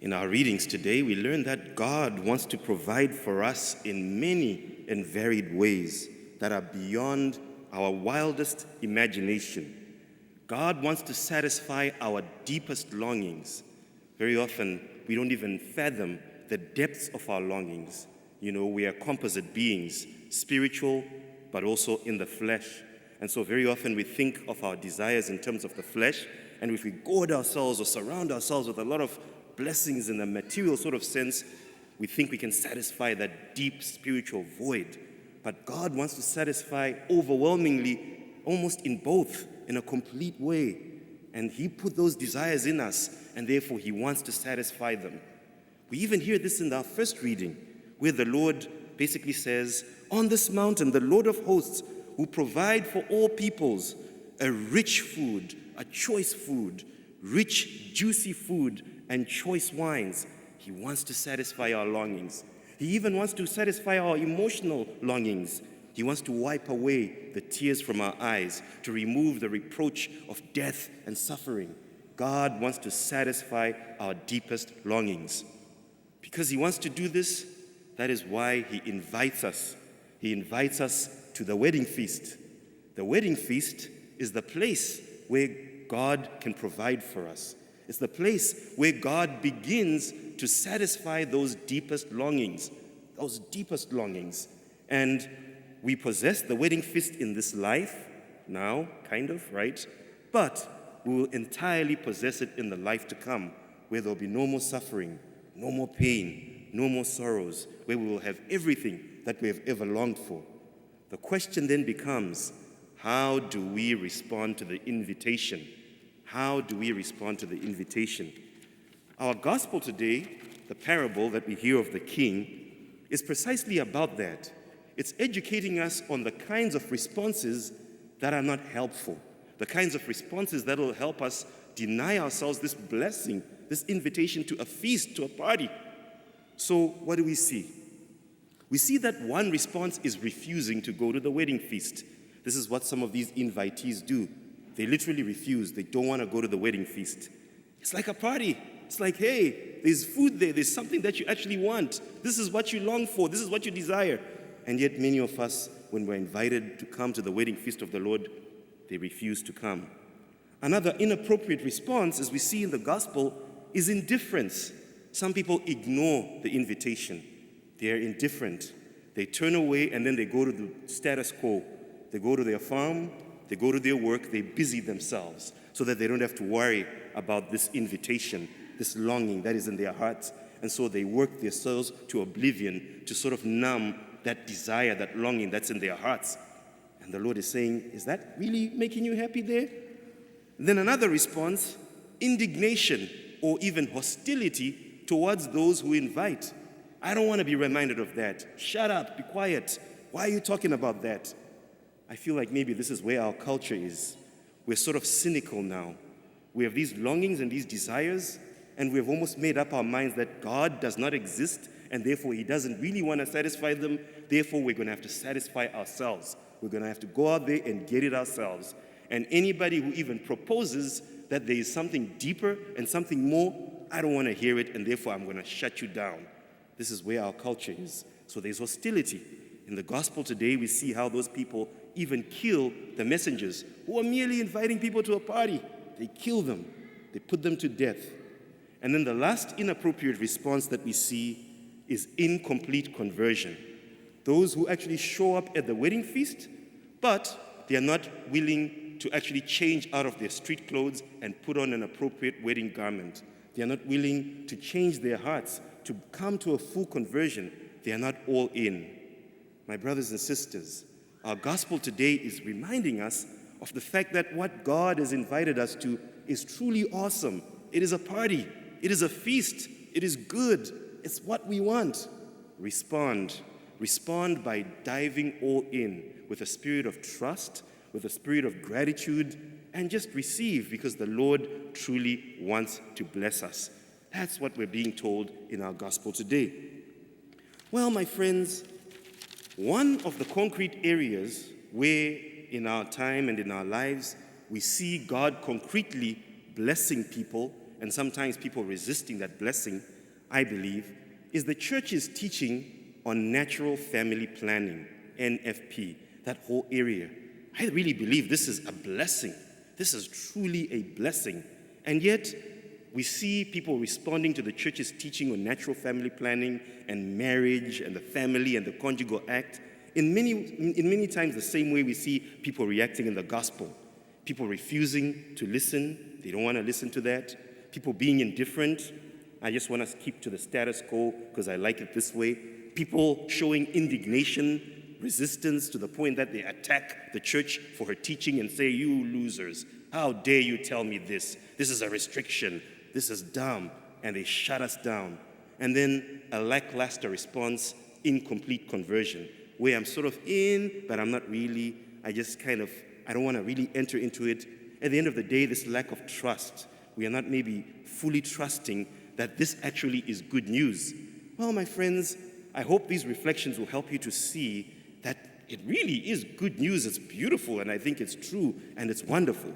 In our readings today, we learn that God wants to provide for us in many and varied ways that are beyond our wildest imagination. God wants to satisfy our deepest longings. Very often, we don't even fathom the depths of our longings. We are composite beings, spiritual, but also in the flesh. And so very often we think of our desires in terms of the flesh, and if we gorge ourselves or surround ourselves with a lot of blessings in a material sort of sense, we think we can satisfy that deep spiritual void. But God wants to satisfy overwhelmingly, almost in both, in a complete way. And He put those desires in us, and therefore He wants to satisfy them. We even hear this in our first reading, where the Lord basically says, "On this mountain, the Lord of hosts will provide for all peoples a rich food, a choice food, rich, juicy food, and choice wines." He wants to satisfy our longings. He even wants to satisfy our emotional longings. He wants to wipe away the tears from our eyes, to remove the reproach of death and suffering. God wants to satisfy our deepest longings. Because He wants to do this, that is why He invites us. He invites us to the wedding feast. The wedding feast is the place where God can provide for us. It's the place where God begins to satisfy those deepest longings. And we possess the wedding feast in this life now, kind of, right? But we will entirely possess it in the life to come, where there will be no more suffering, no more pain, no more sorrows, where we will have everything that we have ever longed for. The question then becomes, how do we respond to the invitation? How do we respond to the invitation? Our gospel today, the parable that we hear of the king, is precisely about that. It's educating us on the kinds of responses that are not helpful, the kinds of responses that will help us deny ourselves this blessing, this invitation to a feast, to a party. So what do we see? We see that one response is refusing to go to the wedding feast. This is what some of these invitees do. They literally refuse. They don't want to go to the wedding feast. It's like a party. It's like, hey, there's food there. There's something that you actually want. This is what you long for. This is what you desire. And yet many of us, when we're invited to come to the wedding feast of the Lord, they refuse to come. Another inappropriate response, as we see in the gospel, is indifference. Some people ignore the invitation. They are indifferent. They turn away and then they go to the status quo. They go to their farm, they go to their work, they busy themselves so that they don't have to worry about this invitation, this longing that is in their hearts. And so they work themselves to oblivion to sort of numb that desire, that longing that's in their hearts. And the Lord is saying, is that really making you happy there? And then another response, indignation or even hostility towards those who invite. I don't want to be reminded of that. Shut up, be quiet. Why are you talking about that? I feel like maybe this is where our culture is. We're sort of cynical now. We have these longings and these desires, and we have almost made up our minds that God does not exist, and therefore He doesn't really want to satisfy them. Therefore, we're going to have to satisfy ourselves. We're going to have to go out there and get it ourselves. And anybody who even proposes that there is something deeper and something more, I don't want to hear it, and therefore I'm going to shut you down. This is where our culture is. So there's hostility. In the gospel today, we see how those people even kill the messengers who are merely inviting people to a party. They kill them. They put them to death. And then the last inappropriate response that we see is incomplete conversion. Those who actually show up at the wedding feast, but they are not willing to actually change out of their street clothes and put on an appropriate wedding garment. They are not willing to change their hearts, to come to a full conversion. They are not all in. My brothers and sisters, our gospel today is reminding us of the fact that what God has invited us to is truly awesome. It is a party. It is a feast. It is good. It's what we want. Respond. Respond by diving all in with a spirit of trust, with a spirit of gratitude, and just receive, because the Lord truly wants to bless us. That's what we're being told in our gospel today. Well, my friends, one of the concrete areas where in our time and in our lives we see God concretely blessing people and sometimes people resisting that blessing, I believe, is the church's teaching on natural family planning, NFP, that whole area. I really believe this is a blessing. This is truly a blessing. And yet, we see people responding to the church's teaching on natural family planning and marriage and the family and the conjugal act in many times the same way we see people reacting in the gospel. People refusing to listen. They don't want to listen to that. People being indifferent. I just want to keep to the status quo because I like it this way. People showing indignation, resistance to the point that they attack the church for her teaching and say, "You losers, how dare you tell me this? This is a restriction. This is dumb." And they shut us down. And then a lackluster response, incomplete conversion, where I'm sort of in, but I'm not really. I don't want to really enter into it. At the end of the day, this lack of trust. We are not maybe fully trusting that this actually is good news. Well, my friends, I hope these reflections will help you to see that it really is good news. It's beautiful, and I think it's true, and it's wonderful.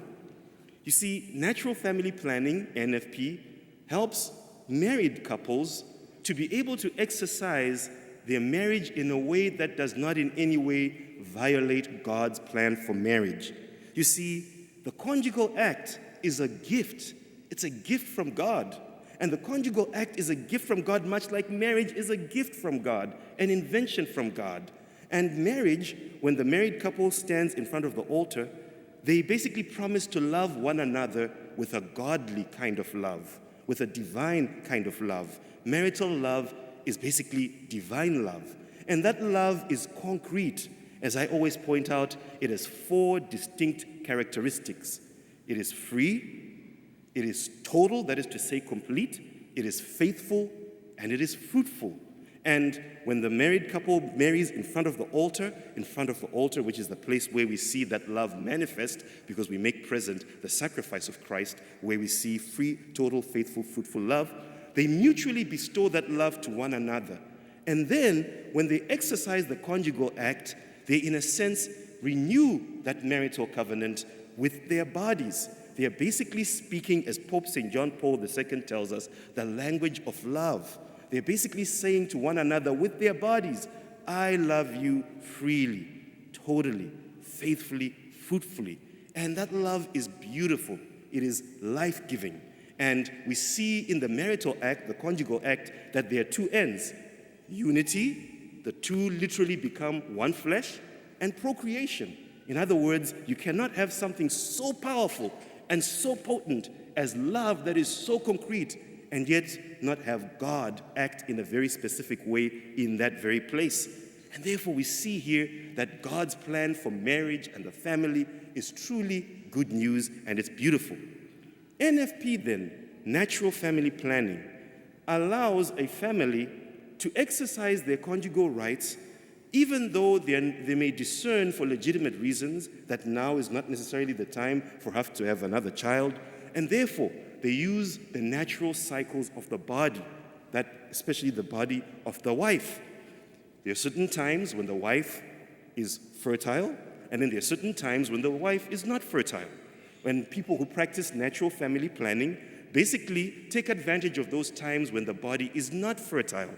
You see, natural family planning, NFP, helps married couples to be able to exercise their marriage in a way that does not in any way violate God's plan for marriage. You see, the conjugal act is a gift. It's a gift from God. And the conjugal act is a gift from God, much like marriage is a gift from God, an invention from God. And marriage, when the married couple stands in front of the altar, they basically promise to love one another with a godly kind of love, with a divine kind of love. Marital love is basically divine love. And that love is concrete. As I always point out, it has 4 distinct characteristics. It is free, it is total, that is to say complete, it is faithful, and it is fruitful. And when the married couple marries in front of the altar, which is the place where we see that love manifest, because we make present the sacrifice of Christ, where we see free, total, faithful, fruitful love, they mutually bestow that love to one another. And then, when they exercise the conjugal act, they, in a sense, renew that marital covenant with their bodies. They are basically speaking, as Pope St. John Paul II tells us, the language of love. They're basically saying to one another with their bodies, "I love you freely, totally, faithfully, fruitfully." And that love is beautiful. It is life-giving. And we see in the marital act, the conjugal act, that there are 2 ends. Unity, the 2 literally become one flesh, and procreation. In other words, you cannot have something so powerful and so potent as love that is so concrete, and yet not have God act in a very specific way in that very place. And therefore we see here that God's plan for marriage and the family is truly good news, and it's beautiful. NFP then, natural family planning, allows a family to exercise their conjugal rights even though they may discern for legitimate reasons that now is not necessarily the time for us to have another child, and therefore they use the natural cycles of the body, that especially the body of the wife. There are certain times when the wife is fertile, and then there are certain times when the wife is not fertile. When people who practice natural family planning basically take advantage of those times when the body is not fertile.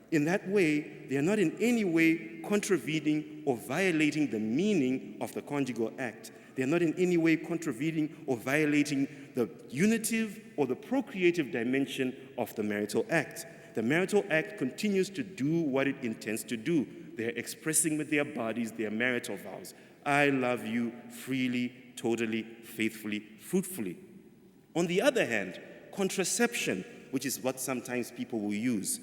In that way, they are not in any way contravening or violating the meaning of the conjugal act. They are not in any way contravening or violating the unitive or the procreative dimension of the marital act. The marital act continues to do what it intends to do. They are expressing with their bodies their marital vows. I love you freely, totally, faithfully, fruitfully. On the other hand, contraception, which is what sometimes people will use,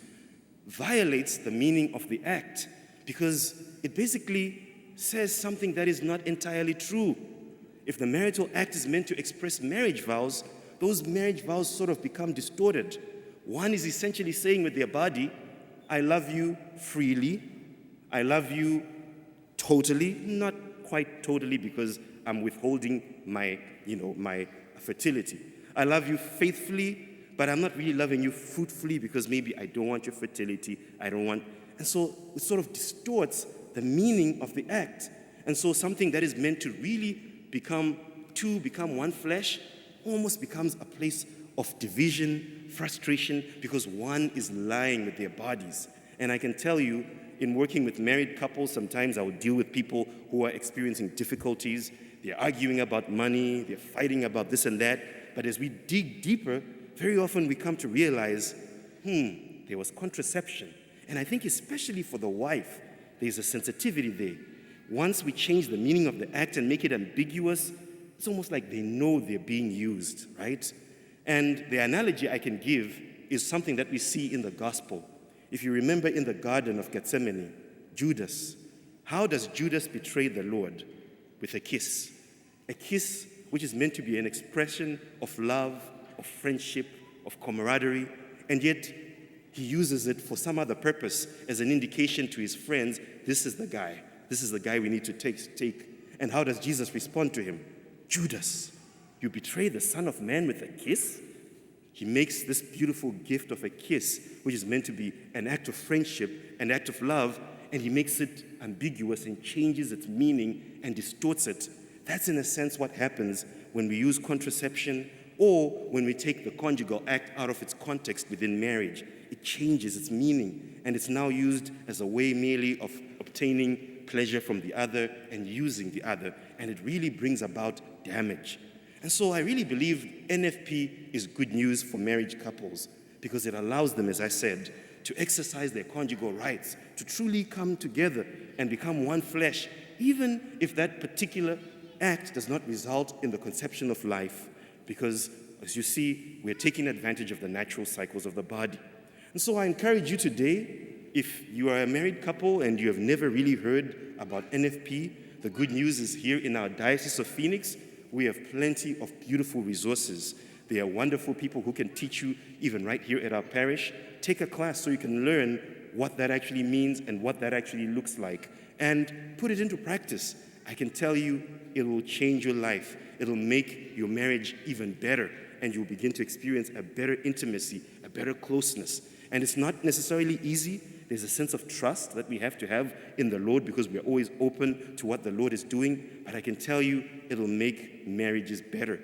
violates the meaning of the act because it basically says something that is not entirely true. If the marital act is meant to express marriage vows, those marriage vows sort of become distorted. One is essentially saying with their body, I love you freely, I love you totally, not quite totally because I'm withholding my fertility. I love you faithfully, but I'm not really loving you fruitfully because maybe I don't want your fertility, and so it sort of distorts the meaning of the act. And so something that is meant to really become one flesh almost becomes a place of division, frustration, because one is lying with their bodies. And I can tell you, in working with married couples, sometimes I will deal with people who are experiencing difficulties. They're arguing about money, they're fighting about this and that. But as we dig deeper, very often we come to realize, there was contraception. And I think especially for the wife, there's a sensitivity there. Once we change the meaning of the act and make it ambiguous, it's almost like they know they're being used, right? And the analogy I can give is something that we see in the gospel. If you remember in the Garden of Gethsemane, Judas, how does Judas betray the Lord? With a kiss. A kiss which is meant to be an expression of love, of friendship, of camaraderie, and yet he uses it for some other purpose as an indication to his friends, this is the guy we need to take. And how does Jesus respond to him? Judas, you betray the Son of Man with a kiss? He makes this beautiful gift of a kiss, which is meant to be an act of friendship, an act of love, and he makes it ambiguous and changes its meaning and distorts it. That's in a sense what happens when we use contraception or when we take the conjugal act out of its context within marriage. It changes its meaning, and it's now used as a way merely of obtaining pleasure from the other and using the other, and it really brings about damage. And so I really believe NFP is good news for marriage couples because it allows them, as I said, to exercise their conjugal rights, to truly come together and become one flesh, even if that particular act does not result in the conception of life, because, as you see, we're taking advantage of the natural cycles of the body. And so I encourage you today, if you are a married couple and you have never really heard about NFP, the good news is here in our Diocese of Phoenix, we have plenty of beautiful resources. There are wonderful people who can teach you even right here at our parish. Take a class so you can learn what that actually means and what that actually looks like, and put it into practice. I can tell you it will change your life. It'll make your marriage even better, and you'll begin to experience a better intimacy, a better closeness. And it's not necessarily easy. There's a sense of trust that we have to have in the Lord because we're always open to what the Lord is doing. But I can tell you, it'll make marriages better.